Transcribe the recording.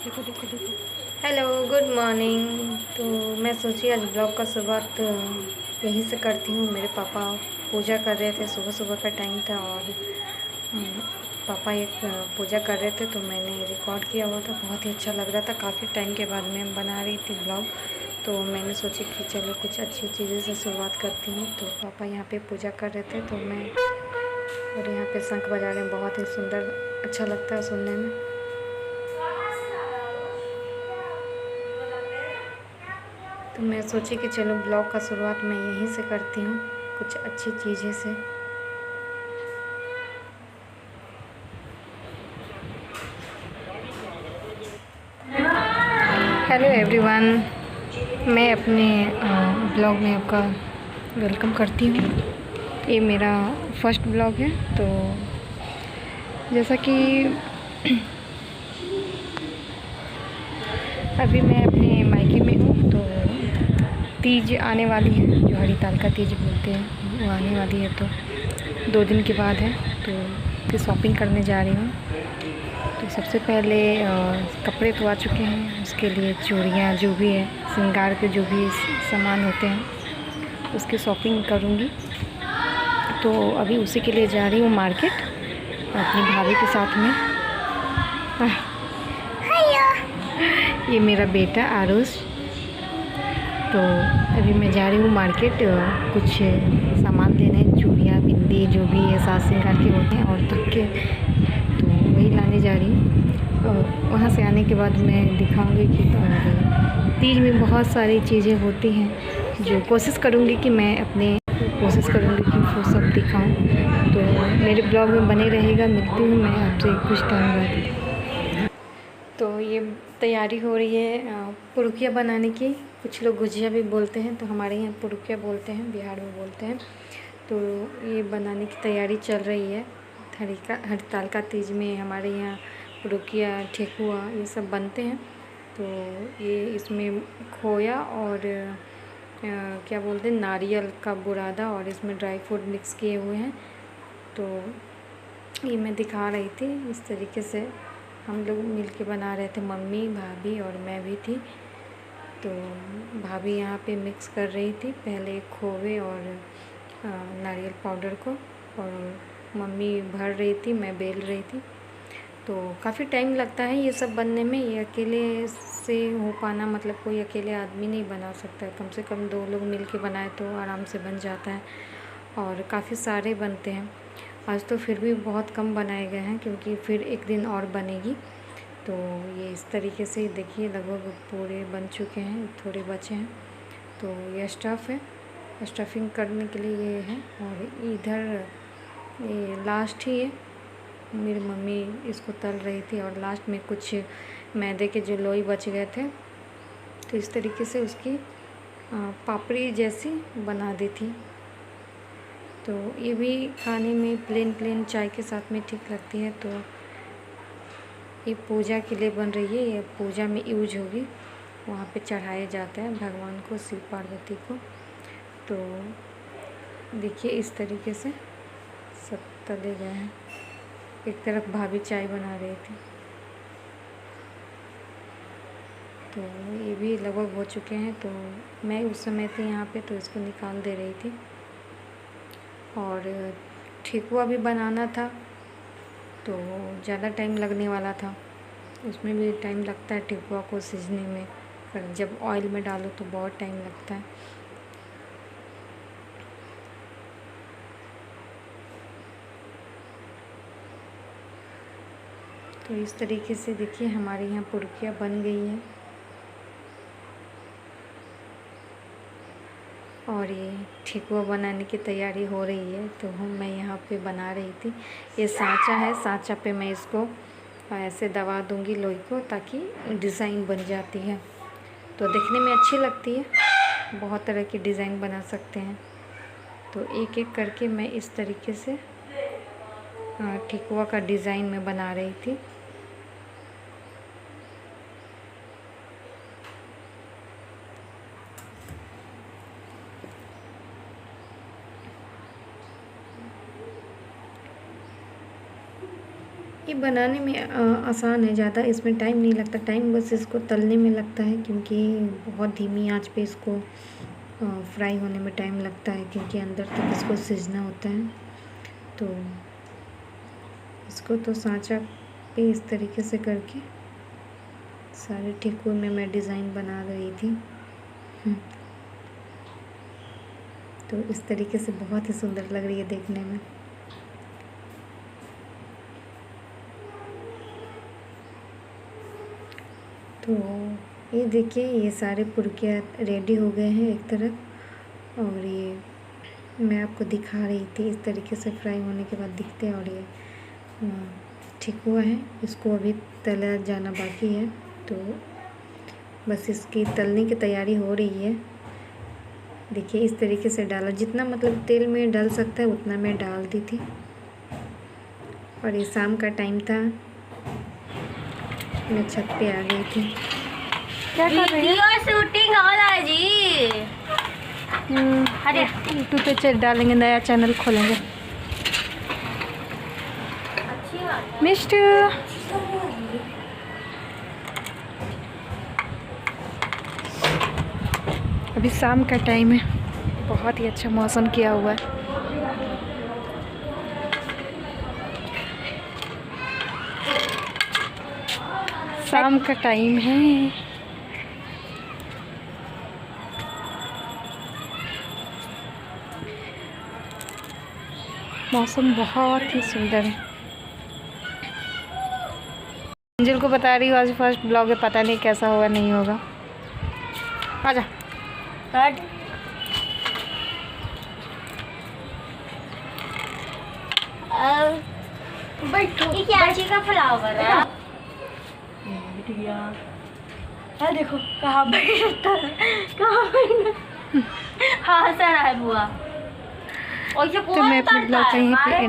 देखो देखो देखो। Hello, good morning. तो मैं सोची आज ब्लॉग का शुरुआत यहीं से करती हूँ। मेरे पापा पूजा कर रहे थे, सुबह सुबह का टाइम था और अम, पापा एक पूजा कर रहे थे तो मैंने रिकॉर्ड किया हुआ था। बहुत ही अच्छा लग रहा था। काफ़ी टाइम के बाद मैं बना रही थी ब्लॉग, तो मैंने सोची कि चलो कुछ अच्छी चीज़ों से शुरुआत करती हूँ। तो पापा यहाँ पे पूजा कर रहे थे तो मैं, और यहाँ पे शंख बजा रहे हैं। बहुत ही सुंदर, अच्छा लगता है सुनने में। तो मैं सोची कि चलो ब्लॉग का शुरुआत मैं यहीं से करती हूँ, कुछ अच्छी चीज़ें से। हेलो एवरीवन, मैं अपने ब्लॉग में आपका वेलकम करती हूँ। ये मेरा फर्स्ट ब्लॉग है। तो जैसा कि अभी मैं अपने मायके में हूँ, तो तीज आने वाली है, जो हरिताल का तीज बोलते हैं, वो आने वाली है। तो 2 दिन के बाद है, तो फिर शॉपिंग करने जा रही हूँ। तो सबसे पहले कपड़े तो आ चुके हैं, उसके लिए चूड़ियाँ जो भी है, श्रृंगार के जो भी सामान होते हैं, उसकी शॉपिंग करूँगी। तो अभी उसी के लिए जा रही हूँ मार्केट अपनी भाभी के साथ में। ये मेरा बेटा आरुष। तो अभी मैं जा रही हूँ मार्केट कुछ सामान लेने, चूड़ियाँ, बिंदी, जो भी है साज श्रृंगार के होते हैं औरतों के, तो वही लाने जा रही हूँ। और वहाँ से आने के बाद मैं दिखाऊंगी कि तीज में बहुत सारी चीज़ें होती हैं, जो कोशिश करूँगी कि मैं कोशिश करूँगी कि वो सब दिखाऊँ। तो मेरे ब्लॉग में बने रहेगा। मिलती हूँ मैं आपसे कुछ टाइम बाद। तो ये तैयारी हो रही है पुरुकिया बनाने की। कुछ लोग गुजिया भी बोलते हैं, तो हमारे यहाँ पुरुकिया बोलते हैं, बिहार में बोलते हैं। तो ये बनाने की तैयारी चल रही है। हरितालिका तीज में हमारे यहाँ पुरुकिया, ठेकुआ ये सब बनते हैं। तो ये इसमें खोया और क्या बोलते हैं, नारियल का बुरादा, और इसमें ड्राई फ्रूट मिक्स किए हुए हैं। तो ये मैं दिखा रही थी, इस तरीके से हम लोग मिल के बना रहे थे, मम्मी, भाभी और मैं भी थी। तो भाभी यहाँ पे मिक्स कर रही थी पहले खोवे और नारियल पाउडर को, और मम्मी भर रही थी, मैं बेल रही थी। तो काफ़ी टाइम लगता है ये सब बनने में। ये अकेले से हो पाना, मतलब कोई अकेले आदमी नहीं बना सकता है। कम से कम 2 लोग मिल के बनाए तो आराम से बन जाता है, और काफ़ी सारे बनते हैं। आज तो फिर भी बहुत कम बनाए गए हैं, क्योंकि फिर एक दिन और बनेगी। तो ये इस तरीके से देखिए, लगभग पूरे बन चुके हैं, थोड़े बचे हैं। तो ये स्टफ़ है, स्टफिंग करने के लिए ये है। और इधर ये लास्ट ही है, मेरी मम्मी इसको तल रही थी, और लास्ट में कुछ मैदे के जो लोई बच गए थे, तो इस तरीके से उसकी पापड़ी जैसी बना दी थी। तो ये भी खाने में प्लेन प्लेन चाय के साथ में ठीक लगती है। तो ये पूजा के लिए बन रही है, ये पूजा में यूज होगी, वहाँ पे चढ़ाया जाता है भगवान को, शिव पार्वती को। तो देखिए इस तरीके से सब तले गए हैं। एक तरफ भाभी चाय बना रही थी। तो ये भी लगभग हो चुके हैं। तो मैं उस समय थी यहाँ पे, तो इसको निकाल दे रही थी। और ठेकुआ भी बनाना था, तो ज़्यादा टाइम लगने वाला था। उसमें भी टाइम लगता है ठेकुआ को सीजने में, पर जब ऑयल में डालो तो बहुत टाइम लगता है। तो इस तरीके से देखिए हमारे यहाँ पुरुकिया बन गई है। और ये ठेकुआ बनाने की तैयारी हो रही है, तो मैं यहाँ पे बना रही थी। ये सांचा है, सांचा पे मैं इसको ऐसे दबा दूँगी लोई को, ताकि डिज़ाइन बन जाती है, तो देखने में अच्छी लगती है। बहुत तरह की डिज़ाइन बना सकते हैं। तो एक एक करके मैं इस तरीके से ठेकुआ का डिज़ाइन में बना रही थी। ये बनाने में आसान है, ज़्यादा इसमें टाइम नहीं लगता। टाइम बस इसको तलने में लगता है, क्योंकि बहुत धीमी आंच पे इसको फ्राई होने में टाइम लगता है, क्योंकि अंदर तक इसको सिजना होता है। तो इसको तो सांचा पे इस तरीके से करके सारे ठिकुए में मैं डिज़ाइन बना रही थी। तो इस तरीके से बहुत ही सुंदर लग रही है देखने में। तो ये देखिए, ये सारे पुरकिया रेडी हो गए हैं एक तरफ, और ये मैं आपको दिखा रही थी इस तरीके से फ्राई होने के बाद दिखते हैं। और ये ठिकुआ है, इसको अभी तला जाना बाकी है। तो बस इसकी तलने की तैयारी हो रही है। देखिए इस तरीके से डाला, जितना मतलब तेल में डाल सकता है उतना मैं डाल दी थी। और ये शाम का टाइम था, मैं छत पे आ गई थी। क्या कर रही है? शूटिंग हो रहा है जी। अरे यूट्यूब पे डालेंगे, नया चैनल खोलेंगे। मिष्टू अभी शाम का टाइम है, बहुत ही अच्छा मौसम किया हुआ है। शाम का टाइम है। मौसम बहुत ही सुंदर है। अंजल को बता रही हूँ आज फर्स्ट ब्लॉग है, पता नहीं कैसा होगा नहीं होगा। आजा बैठो। ये क्या चीज़ का फ्लावर है? देखो कहाँ बैठा है, कहाँ बैठा। हाँ सर है बुआ। और ये तो मैं अपने ब्लॉग कहीं पे